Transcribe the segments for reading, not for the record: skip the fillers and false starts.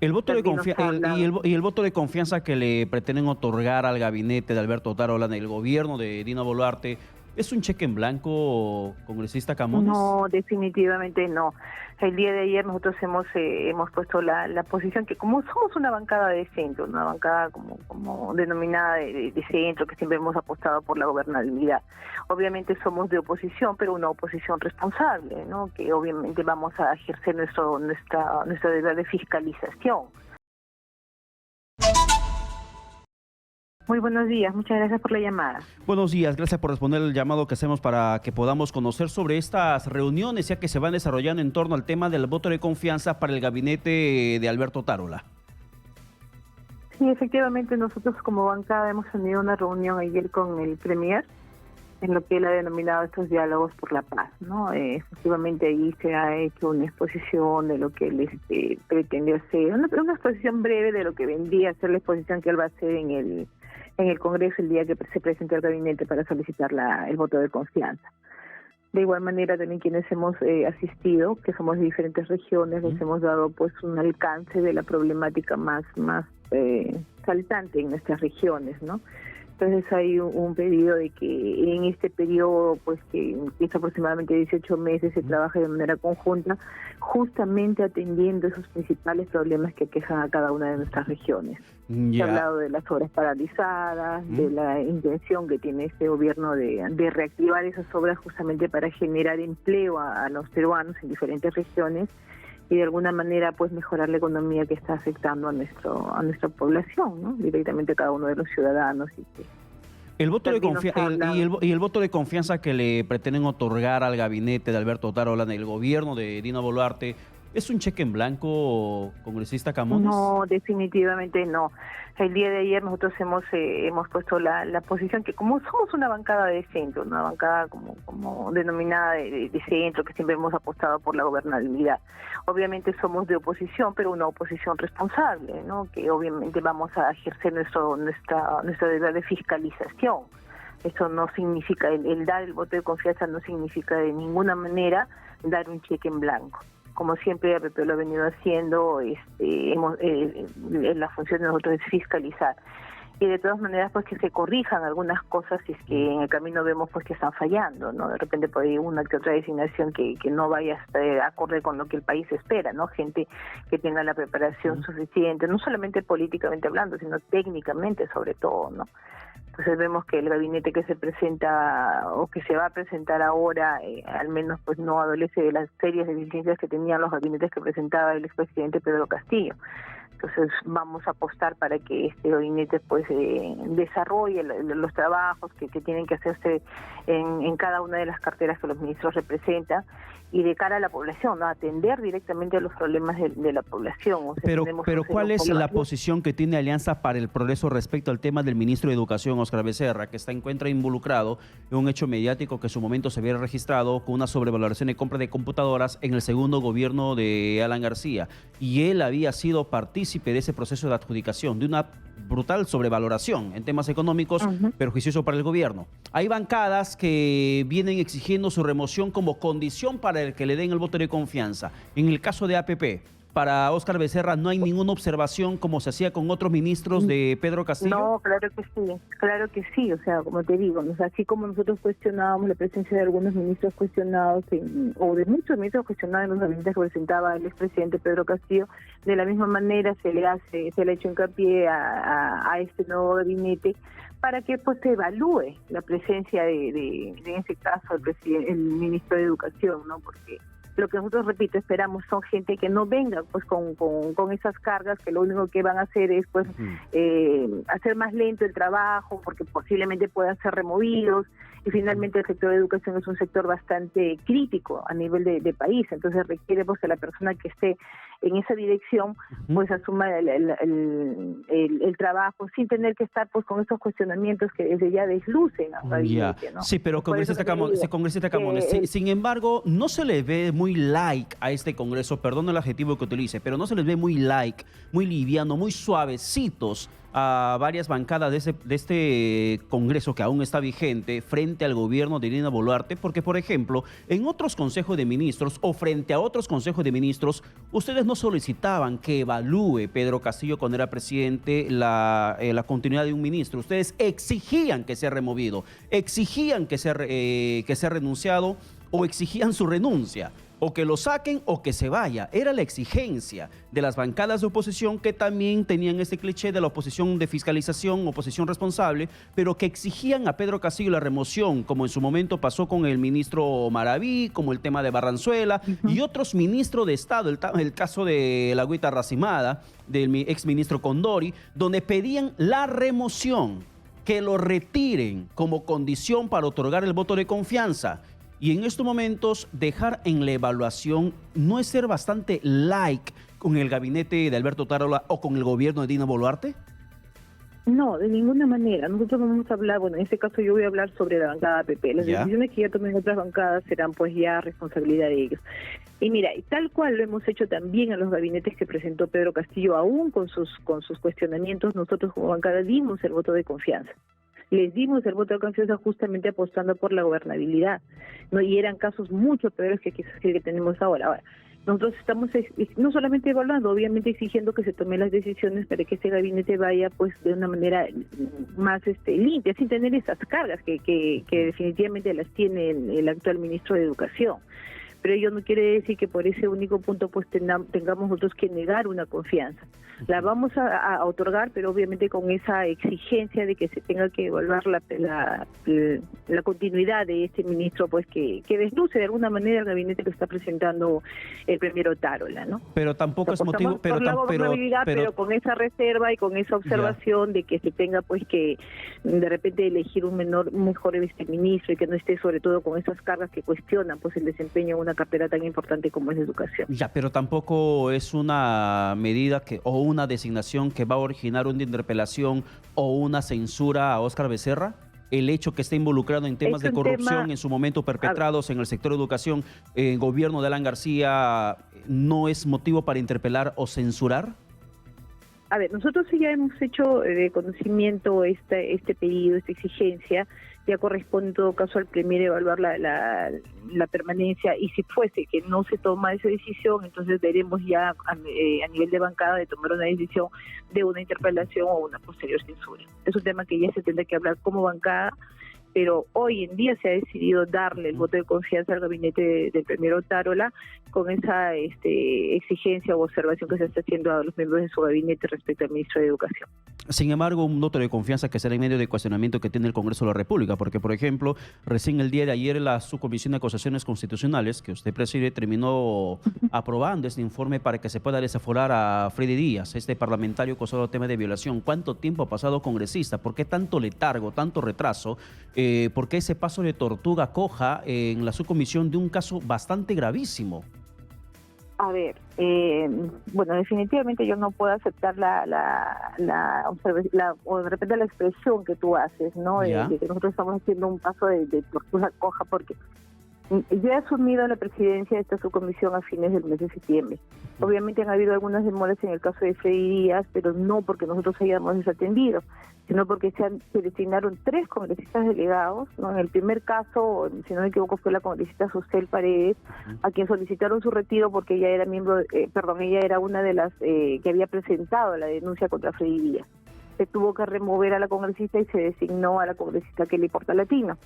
El voto de También nos ha hablado. y el voto de confianza que le pretenden otorgar al gabinete de Alberto Otárola en el gobierno de Dina Boluarte, ¿es un cheque en blanco, congresista Camones? No, definitivamente no. El día de ayer nosotros hemos puesto la posición que como somos una bancada de centro, una bancada como denominada de centro, que siempre hemos apostado por la gobernabilidad. Obviamente somos de oposición, pero una oposición responsable, ¿no? Que obviamente vamos a ejercer nuestra deber de fiscalización. Muy buenos días, muchas gracias por la llamada. Buenos días, gracias por responder el llamado que hacemos para que podamos conocer sobre estas reuniones, ya que se van desarrollando en torno al tema del voto de confianza para el gabinete de Alberto Otárola. Sí, efectivamente nosotros como bancada hemos tenido una reunión ayer con el Premier, en lo que él ha denominado estos diálogos por la paz, ¿no? Efectivamente ahí se ha hecho una exposición de lo que él pretende hacer, una exposición breve de lo que vendría a ser la exposición que él va a hacer en el Congreso el día que se presente al gabinete para solicitar el voto de confianza. De igual manera también quienes hemos asistido, que somos de diferentes regiones, les hemos dado pues un alcance de la problemática más saltante en nuestras regiones, ¿no? Entonces hay un pedido de que en este periodo, pues que empieza aproximadamente 18 meses, se trabaje de manera conjunta, justamente atendiendo esos principales problemas que aquejan a cada una de nuestras regiones. Se ha hablado de las obras paralizadas, de la intención que tiene este gobierno de reactivar esas obras justamente para generar empleo a los peruanos en diferentes regiones y de alguna manera pues mejorar la economía que está afectando a nuestra población, ¿no? Directamente a cada uno de los ciudadanos. El voto y el voto de confianza que le pretenden otorgar al gabinete de Alberto Otárola en el gobierno de Dina Boluarte, ¿es un cheque en blanco, congresista Camones? No, definitivamente no. El día de ayer nosotros hemos puesto la posición que como somos una bancada de centro, una bancada como denominada de centro, que siempre hemos apostado por la gobernabilidad. Obviamente somos de oposición, pero una oposición responsable, ¿no? Que obviamente vamos a ejercer nuestra deber de fiscalización. Eso no significa, el dar el voto de confianza no significa de ninguna manera dar un cheque en blanco. Como siempre RP lo ha venido haciendo, la función de nosotros es fiscalizar. Y de todas maneras pues que se corrijan algunas cosas si es que en el camino vemos pues que están fallando, ¿no? De repente por ahí una que otra designación que no vaya a estar acorde con lo que el país espera, ¿no? Gente que tenga la preparación suficiente, no solamente políticamente hablando, sino técnicamente sobre todo, ¿no? Entonces vemos que el gabinete que se presenta o que se va a presentar ahora, al menos pues no adolece de las serias deficiencias que tenían los gabinetes que presentaba el expresidente Pedro Castillo. Entonces vamos a apostar para que este gabinete pues desarrolle los trabajos que tienen que hacerse en cada una de las carteras que los ministros representan y de cara a la población, ¿no? Atender directamente a los problemas de la población. O sea, pero ¿cuál es la posición que tiene Alianza para el Progreso respecto al tema del ministro de Educación, Óscar Becerra, que se encuentra involucrado en un hecho mediático que en su momento se había registrado con una sobrevaloración de compra de computadoras en el segundo gobierno de Alan García? Y él había sido partícipe de ese proceso de adjudicación, de una brutal sobrevaloración en temas económicos, perjuicioso para el gobierno. Hay bancadas que vienen exigiendo su remoción como condición para el que le den el voto de confianza. En el caso de APP, para Óscar Becerra no hay ninguna observación como se hacía con otros ministros de Pedro Castillo. No, claro que sí, o sea, como te digo, así como nosotros cuestionábamos la presencia de algunos ministros cuestionados o de muchos ministros cuestionados en los gabinetes que presentaba el expresidente Pedro Castillo, de la misma manera se le ha hecho hincapié a este nuevo gabinete para que pues se evalúe la presencia en este caso el ministro de Educación, ¿no? Porque lo que nosotros, repito, esperamos son gente que no venga pues con esas cargas que lo único que van a hacer es pues hacer más lento el trabajo porque posiblemente puedan ser removidos y finalmente el sector de educación es un sector bastante crítico a nivel de país, entonces requiere pues que la persona que esté en esa dirección pues asuma el trabajo sin tener que estar pues con esos cuestionamientos que desde ya deslucen a ¿no? Sí, pero congresista Camones, sin embargo, no se le ve muy muy like a este Congreso, perdón el adjetivo que utilice, pero no se les ve muy like, muy liviano, muy suavecitos a varias bancadas de este Congreso que aún está vigente frente al gobierno de Dina Boluarte, porque, por ejemplo, en otros consejos de ministros o frente a otros consejos de ministros, ustedes no solicitaban que evalúe Pedro Castillo cuando era presidente la continuidad de un ministro. Ustedes exigían que sea removido, exigían que sea renunciado o exigían su renuncia. O que lo saquen o que se vaya. Era la exigencia de las bancadas de oposición que también tenían este cliché de la oposición de fiscalización, oposición responsable, pero que exigían a Pedro Castillo la remoción, como en su momento pasó con el ministro Maraví, como el tema de Barranzuela y otros ministros de Estado, el caso de la agüita racimada, del exministro Condori, donde pedían la remoción, que lo retiren como condición para otorgar el voto de confianza. Y en estos momentos, dejar en la evaluación no es ser bastante like con el gabinete de Alberto Tarola o con el gobierno de Dina Boluarte. No, de ninguna manera. Nosotros vamos a hablar, bueno, en este caso yo voy a hablar sobre la bancada PP. Las decisiones que ya tomen otras bancadas serán pues ya responsabilidad de ellos. Y mira, y tal cual lo hemos hecho también en los gabinetes que presentó Pedro Castillo, aún con sus cuestionamientos, nosotros como bancada dimos el voto de confianza. Les dimos el voto de confianza justamente apostando por la gobernabilidad, ¿no? Y eran casos mucho peores que quizás el que tenemos ahora. Ahora, nosotros estamos no solamente evaluando, obviamente exigiendo que se tomen las decisiones para que este gabinete vaya pues de una manera más limpia, sin tener esas cargas que definitivamente las tiene el actual ministro de Educación. Pero ello no quiere decir que por ese único punto pues tengamos nosotros que negar una confianza. La vamos a otorgar, pero obviamente con esa exigencia de que se tenga que evaluar la continuidad de este ministro, pues que desluce de alguna manera el gabinete que está presentando el primero Tarola, ¿no? Pero tampoco es motivo, pero con esa reserva y con esa observación de que se tenga pues que de repente elegir un mejor ministro y que no esté sobre todo con esas cargas que cuestionan pues el desempeño de una cartera tan importante como es la educación. Ya, pero tampoco es una medida o una designación que va a originar una interpelación o una censura a Óscar Becerra. El hecho que esté involucrado en temas de corrupción en su momento perpetrados en el sector de educación, en gobierno de Alan García, ¿no es motivo para interpelar o censurar? A ver, nosotros ya hemos hecho de conocimiento este pedido, esta exigencia. Ya corresponde en todo caso al Premier evaluar la permanencia, y si fuese que no se toma esa decisión, entonces veremos ya a nivel de bancada de tomar una decisión de una interpelación o una posterior censura. Es un tema que ya se tendrá que hablar como bancada, pero hoy en día se ha decidido darle el voto de confianza al gabinete del Premier Tarola con esa exigencia o observación que se está haciendo a los miembros de su gabinete respecto al ministro de Educación. Sin embargo, un voto de confianza que será en medio de cuestionamiento que tiene el Congreso de la República, porque, por ejemplo, recién el día de ayer la Subcomisión de Acusaciones Constitucionales, que usted preside, terminó aprobando este informe para que se pueda desaforar a Freddy Díaz, este parlamentario acusado del tema de violación. ¿Cuánto tiempo ha pasado congresista? ¿Por qué tanto letargo, tanto retraso? ¿Por qué ese paso de tortuga coja en la subcomisión de un caso bastante gravísimo? A ver, bueno, definitivamente yo no puedo aceptar o de repente la expresión que tú haces, ¿no? De que nosotros estamos haciendo un paso de tortuga coja, porque yo he asumido la presidencia de esta subcomisión a fines del mes de septiembre. Obviamente han habido algunas demoras en el caso de Freddy Díaz, pero no porque nosotros hayamos desatendido, sino porque se designaron 3 congresistas delegados, ¿no? En el primer caso, si no me equivoco, fue la congresista Susel Paredes, a quien solicitaron su retiro porque ella era ella era una de las que había presentado la denuncia contra Freddy Díaz. Se tuvo que remover a la congresista y se designó a la congresista Kelly Portalatino.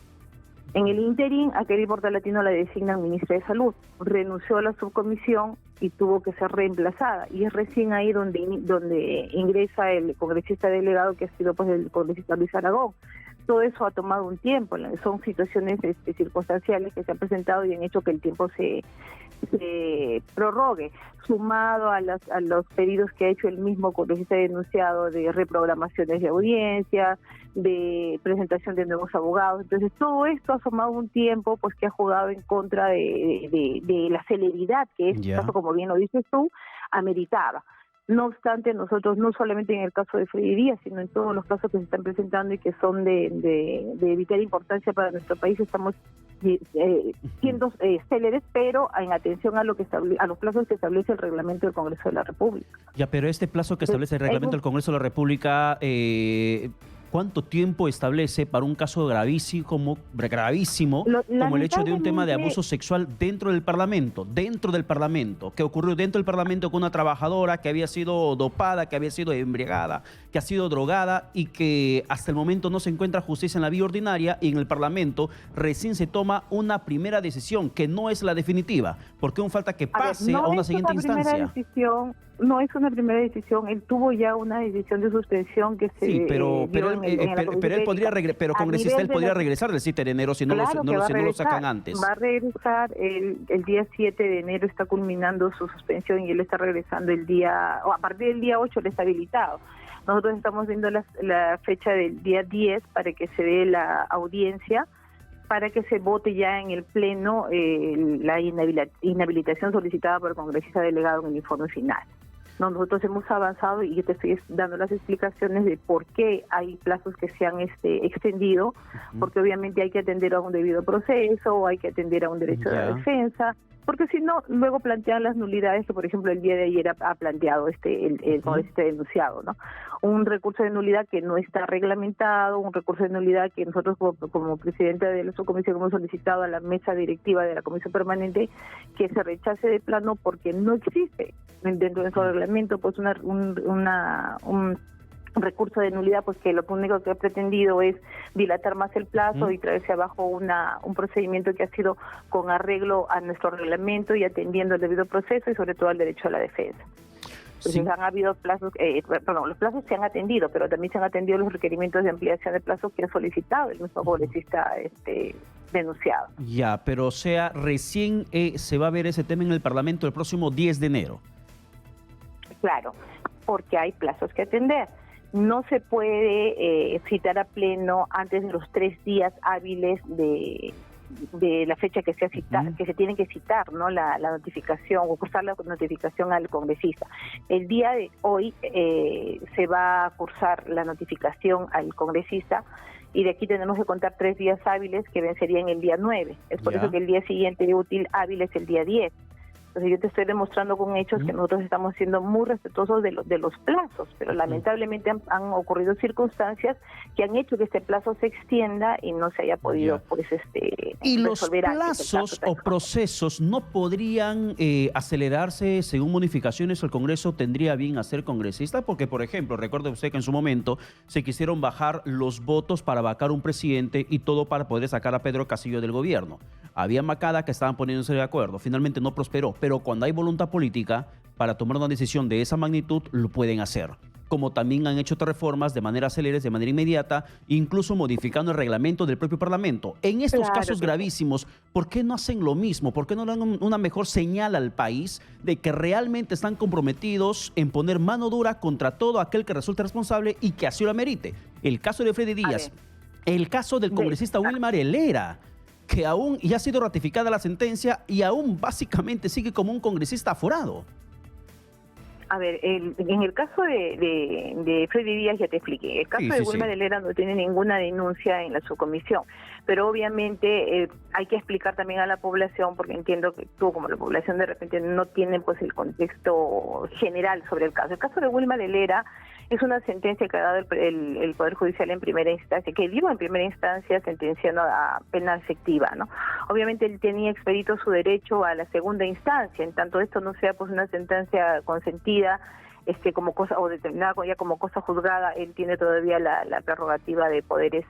En el interín, a Kelly Portalatino la designan ministra de Salud. Renunció a la subcomisión y tuvo que ser reemplazada. Y es recién ahí donde ingresa el congresista delegado, que ha sido pues el congresista Luis Aragón. Todo eso ha tomado un tiempo. Son situaciones circunstanciales que se han presentado y han hecho que el tiempo se prorrogue, sumado a los pedidos que ha hecho el mismo congresista denunciado de reprogramaciones de audiencia, de presentación de nuevos abogados. Entonces todo esto ha tomado un tiempo pues que ha jugado en contra de la celeridad que este caso, como bien lo dices tú, ameritaba. No obstante, nosotros no solamente en el caso de Freddy Díaz, sino en todos los casos que se están presentando y que son de vital importancia para nuestro país, estamos siendo céleres, pero en atención a lo que a los plazos que establece el reglamento del Congreso de la República. Ya, pero este plazo que establece el reglamento del Congreso de la República, ¿cuánto tiempo establece para un caso gravísimo como el hecho de un tema de abuso sexual dentro del Parlamento? Que ocurrió dentro del Parlamento con una trabajadora que había sido dopada, que había sido embriagada, que ha sido drogada y que hasta el momento no se encuentra justicia en la vía ordinaria, y en el Parlamento recién se toma una primera decisión que no es la definitiva, porque aún falta que pase a una siguiente instancia. No es una primera decisión, él tuvo ya una decisión de suspensión que se pero él podría regresar del 7 de enero si no lo sacan antes. Va a regresar el día 7 de enero, está culminando su suspensión y él está regresando a partir del día 8 le está habilitado. Nosotros estamos viendo la fecha del día 10 para que se dé la audiencia, para que se vote ya en el Pleno la inhabilitación solicitada por el congresista delegado en el informe final. Nosotros hemos avanzado y yo te estoy dando las explicaciones de por qué hay plazos que se han extendido, porque obviamente hay que atender a un debido proceso, o hay que atender a un derecho de la defensa, porque si no, luego plantean las nulidades que, por ejemplo, el día de ayer ha planteado el congresista denunciado, ¿no? Un recurso de nulidad que no está reglamentado, un recurso de nulidad que nosotros como presidenta de la subcomisión hemos solicitado a la mesa directiva de la comisión permanente que se rechace de plano porque no existe dentro de su reglamento pues un recurso de nulidad, pues que lo único que ha pretendido es dilatar más el plazo y traerse abajo un procedimiento que ha sido con arreglo a nuestro reglamento y atendiendo el debido proceso y sobre todo al derecho a la defensa. Entonces han habido plazos, los plazos se han atendido, pero también se han atendido los requerimientos de ampliación de plazos que ha solicitado el mismo congresista denunciado. Ya, pero o sea, recién se va a ver ese tema en el Parlamento el próximo 10 de enero. Claro, porque hay plazos que atender. No se puede citar a pleno antes de los 3 días hábiles de la fecha que se tienen que citar, ¿no? La notificación o cursar la notificación al congresista. El día de hoy se va a cursar la notificación al congresista y de aquí tenemos que contar 3 días hábiles que vencerían el día 9. Es por eso que el día siguiente útil hábil es el día 10. Entonces yo te estoy demostrando con hechos que nosotros estamos siendo muy respetuosos de los plazos, pero lamentablemente han ocurrido circunstancias que han hecho que este plazo se extienda y no se haya podido ¿Y los plazos o procesos no podrían acelerarse según modificaciones el Congreso tendría bien hacer congresista? Porque, por ejemplo, recuerde usted que en su momento se quisieron bajar los votos para vacar un presidente y todo para poder sacar a Pedro Castillo del gobierno. Había macada que estaban poniéndose de acuerdo, finalmente no prosperó, pero cuando hay voluntad política para tomar una decisión de esa magnitud, lo pueden hacer. Como también han hecho otras reformas de manera célere, de manera inmediata, incluso modificando el reglamento del propio Parlamento. En estos casos gravísimos, ¿por qué no hacen lo mismo? ¿Por qué no dan una mejor señal al país de que realmente están comprometidos en poner mano dura contra todo aquel que resulte responsable y que así lo amerite? El caso de Freddy Díaz, el caso del congresista Wilmar Helera, que aún ya ha sido ratificada la sentencia y aún básicamente sigue como un congresista aforado. A ver, en el caso de Freddy Díaz ya te expliqué. El caso de Wilmar Helera no tiene ninguna denuncia en la subcomisión, pero obviamente hay que explicar también a la población, porque entiendo que tú como la población de repente no tienen pues el contexto general sobre el caso. El caso de Wilmar Helera es una sentencia que ha dado el Poder Judicial en primera instancia, que dio en primera instancia sentenciando a pena efectiva, ¿no? Obviamente él tenía expedito su derecho a la segunda instancia, en tanto esto no sea pues una sentencia consentida, como cosa o determinada ya como cosa juzgada, él tiene todavía la prerrogativa de poder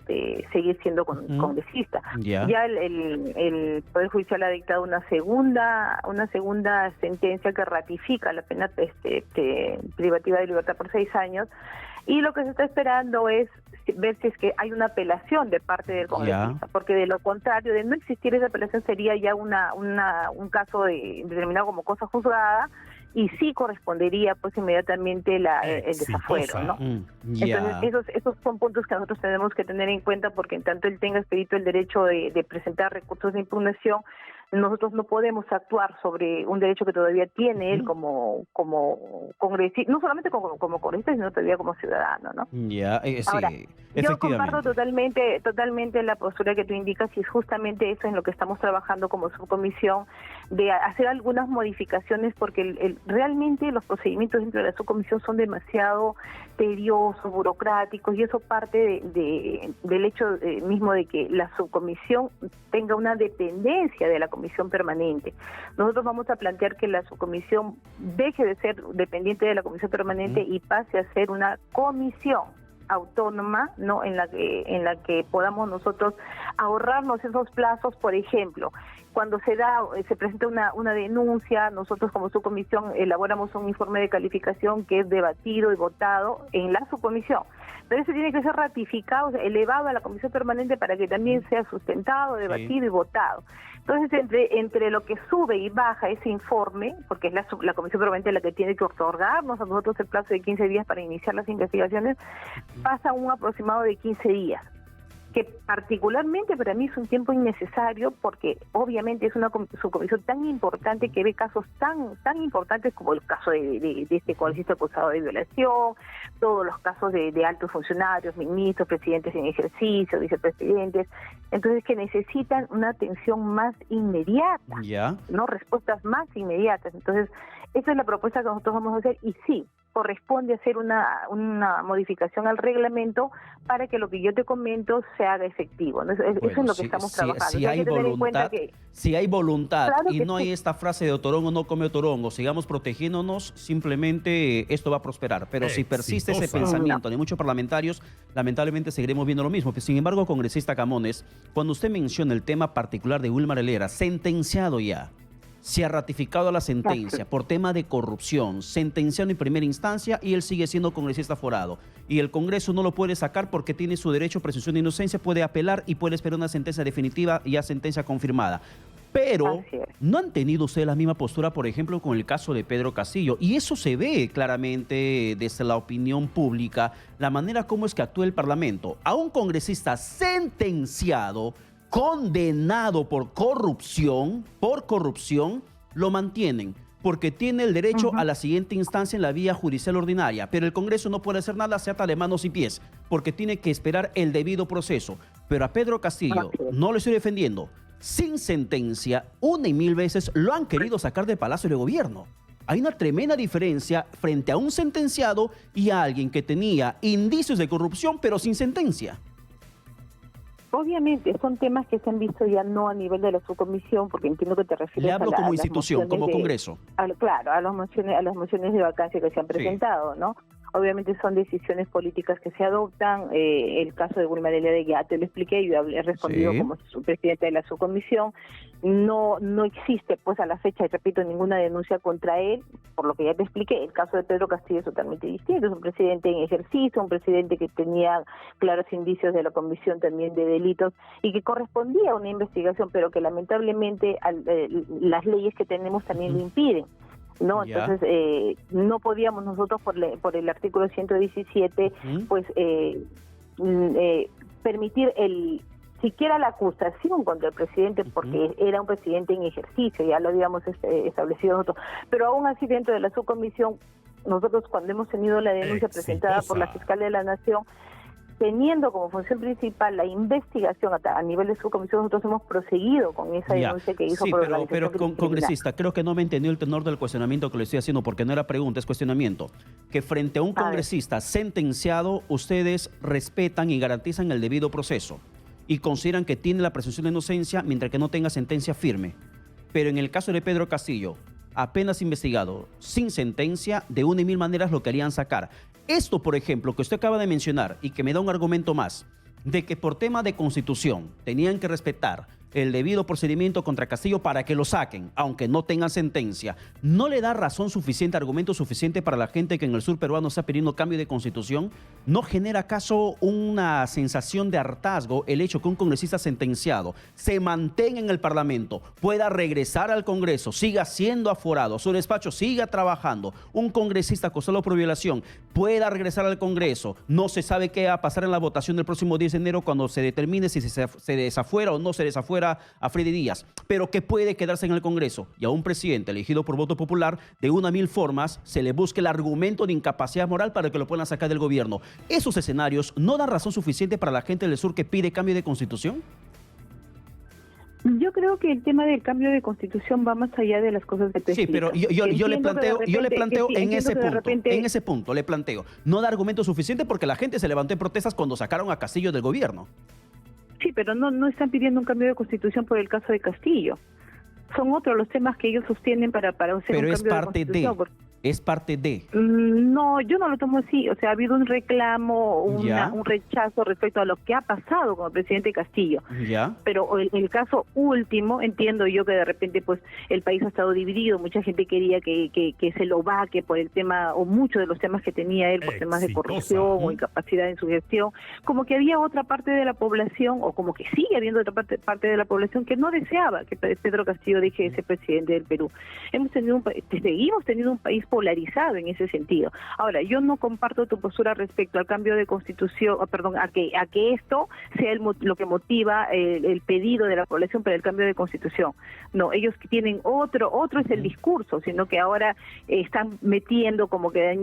seguir siendo congresista. Ya el Poder Judicial ha dictado una segunda sentencia que ratifica la pena privativa de libertad por 6 años, y lo que se está esperando es ver si es que hay una apelación de parte del congresista, porque de lo contrario, de no existir esa apelación, sería ya un caso determinado como cosa juzgada, y sí correspondería pues inmediatamente el desafuero, ¿no? Entonces esos son puntos que nosotros tenemos que tener en cuenta, porque en tanto él tenga expedito el derecho de presentar recursos de impugnación, nosotros no podemos actuar sobre un derecho que todavía tiene él como congresista, no solamente como congresista, sino todavía como ciudadano, ¿no? Ya, sí, Ahora, yo comparto efectivamente. totalmente la postura que tú indicas y es justamente eso en lo que estamos trabajando como subcomisión, de hacer algunas modificaciones porque realmente los procedimientos dentro de la subcomisión son demasiado tediosos, burocráticos y eso parte del hecho mismo de que la subcomisión tenga una dependencia de la comisión permanente. Nosotros vamos a plantear que la subcomisión deje de ser dependiente de la comisión permanente y pase a ser una comisión autónoma, ¿no? En la que podamos nosotros ahorrarnos esos plazos. Por ejemplo, cuando se presenta una denuncia, nosotros como subcomisión elaboramos un informe de calificación que es debatido y votado en la subcomisión, pero ese tiene que ser ratificado, o sea, elevado a la comisión permanente para que también sea sustentado, debatido y votado. Entonces, entre lo que sube y baja ese informe, porque es la comisión permanente la que tiene que otorgarnos a nosotros el plazo de 15 días para iniciar las investigaciones, pasa un aproximado de 15 días, que particularmente para mí es un tiempo innecesario porque obviamente es una subcomisión tan importante que ve casos tan importantes como el caso de este congresista acusado de violación, todos los casos de altos funcionarios, ministros, presidentes en ejercicio, vicepresidentes, entonces que necesitan una atención más inmediata, no respuestas más inmediatas. Entonces esa es la propuesta que nosotros vamos a hacer y sí, corresponde hacer una modificación al reglamento para que lo que yo te comento se haga efectivo, ¿no? Eso es lo que estamos trabajando. Si hay voluntad claro y no hay esta frase de otorongo no come otorongo, sigamos protegiéndonos, simplemente esto va a prosperar. Pero si persiste ese pensamiento de muchos parlamentarios, lamentablemente seguiremos viendo lo mismo. Sin embargo, congresista Camones, cuando usted menciona el tema particular de Wilmar Helera, sentenciado ya, se ha ratificado la sentencia por tema de corrupción, sentenciado en primera instancia y él sigue siendo congresista forado. Y el Congreso no lo puede sacar porque tiene su derecho a presunción de inocencia, puede apelar y puede esperar una sentencia definitiva y ya sentencia confirmada. Pero no han tenido ustedes la misma postura, por ejemplo, con el caso de Pedro Castillo. Y eso se ve claramente desde la opinión pública, la manera como es que actúa el Parlamento. A un congresista sentenciado, condenado por corrupción, lo mantienen porque tiene el derecho a la siguiente instancia en la vía judicial ordinaria, pero el Congreso no puede hacer nada, se ata de manos y pies, porque tiene que esperar el debido proceso. Pero a Pedro Castillo, no lo estoy defendiendo, sin sentencia, una y mil veces lo han querido sacar del Palacio de Gobierno. Hay una tremenda diferencia frente a un sentenciado y a alguien que tenía indicios de corrupción, pero sin sentencia. Obviamente, son temas que se han visto ya no a nivel de la subcomisión, porque entiendo que te refieres Le hablo como institución, como Congreso. Claro, a las mociones de vacancia que se han presentado, ¿no? Obviamente son decisiones políticas que se adoptan. El caso de Wilmar Helera, ya te lo expliqué, yo he respondido como presidente de la subcomisión. No existe, pues a la fecha, y repito, ninguna denuncia contra él, por lo que ya te expliqué. El caso de Pedro Castillo es totalmente distinto, es un presidente en ejercicio, un presidente que tenía claros indicios de la comisión también de delitos y que correspondía a una investigación, pero que lamentablemente las leyes que tenemos también lo impiden, ¿no? Entonces, no podíamos nosotros por el artículo 117, pues, permitir siquiera la acusación contra el presidente, porque era un presidente en ejercicio, ya lo habíamos establecido nosotros. Pero aún así, dentro de la subcomisión, nosotros cuando hemos tenido la denuncia presentada por la Fiscalía de la Nación, teniendo como función principal la investigación a nivel de subcomisión, nosotros hemos proseguido con esa denuncia que hizo por la pero congresista, creo que no me entendió el tenor del cuestionamiento que le estoy haciendo, porque no era pregunta, es cuestionamiento. Que frente a un congresista sentenciado, ustedes respetan y garantizan el debido proceso y consideran que tiene la presunción de inocencia mientras que no tenga sentencia firme. Pero en el caso de Pedro Castillo, apenas investigado, sin sentencia, de una y mil maneras lo querían sacar. Esto, por ejemplo, que usted acaba de mencionar y que me da un argumento más, de que por tema de constitución tenían que respetar el debido procedimiento contra Castillo para que lo saquen, aunque no tengan sentencia, ¿no le da razón suficiente, argumento suficiente para la gente que en el sur peruano está pidiendo cambio de constitución? ¿No genera acaso una sensación de hartazgo el hecho que un congresista sentenciado se mantenga en el Parlamento, pueda regresar al Congreso, siga siendo aforado, su despacho siga trabajando, un congresista acusado por violación pueda regresar al Congreso, no se sabe qué va a pasar en la votación del próximo 10 de enero cuando se determine si se desafuera o no se desafuera fuera a Freddy Díaz, pero que puede quedarse en el Congreso y a un presidente elegido por voto popular de una mil formas se le busque el argumento de incapacidad moral para que lo puedan sacar del gobierno. ¿Esos escenarios no dan razón suficiente para la gente del sur que pide cambio de constitución? Yo creo que el tema del cambio de constitución va más allá de las cosas de Sí, pero yo le planteo en ese punto, le planteo. No da argumento suficiente porque la gente se levantó en protestas cuando sacaron a Castillo del gobierno. Sí, pero no están pidiendo un cambio de constitución por el caso de Castillo. Son otros los temas que ellos sostienen para hacer un cambio de constitución. Es parte de. No, yo no lo tomo así. O sea, ha habido un reclamo, un rechazo respecto a lo que ha pasado con el presidente Castillo. Ya. Pero el caso último, entiendo yo que de repente pues el país ha estado dividido, mucha gente quería que se lo vaque por el tema, o muchos de los temas que tenía él, por temas de corrupción o incapacidad en su gestión, como que había otra parte de la población, o como que sigue habiendo otra parte de la población que no deseaba que Pedro Castillo deje de ser presidente del Perú. Seguimos teniendo un país polarizado en ese sentido. Ahora, yo no comparto tu postura respecto al cambio de constitución, a que esto sea lo que motiva el pedido de la población para el cambio de constitución. No, ellos tienen otro es el discurso, sino que ahora están metiendo como que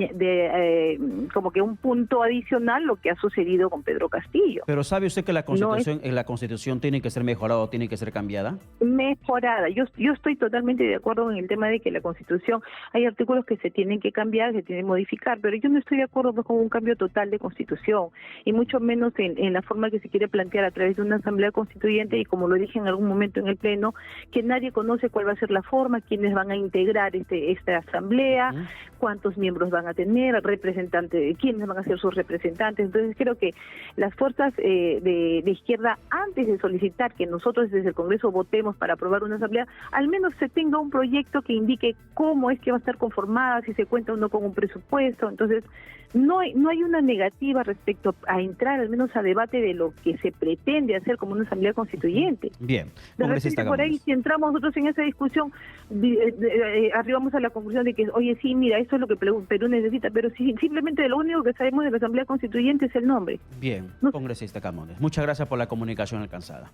un punto adicional lo que ha sucedido con Pedro Castillo. Pero ¿sabe usted que la constitución tiene que ser mejorada o tiene que ser cambiada? Mejorada. Yo estoy totalmente de acuerdo en el tema de que la constitución, hay artículos que se tienen que cambiar, se tienen que modificar, pero yo no estoy de acuerdo con un cambio total de constitución, y mucho menos en la forma que se quiere plantear a través de una asamblea constituyente, y como lo dije en algún momento en el pleno, que nadie conoce cuál va a ser la forma, quiénes van a integrar esta asamblea, cuántos miembros van a tener, representantes, quiénes van a ser sus representantes. Entonces creo que las fuerzas de izquierda, antes de solicitar que nosotros desde el Congreso votemos para aprobar una asamblea, al menos se tenga un proyecto que indique cómo es que va a estar conformada, si se cuenta o no con un presupuesto. Entonces no hay una negativa respecto a entrar al menos a debate de lo que se pretende hacer como una asamblea constituyente. Bien, de repente por ahí, si entramos nosotros en esa discusión, arribamos a la conclusión de que, oye, sí, mira, esto es lo que Perú necesita, pero si simplemente lo único que sabemos de la asamblea constituyente es el nombre. Bien, congresista Camones, muchas gracias por la comunicación alcanzada.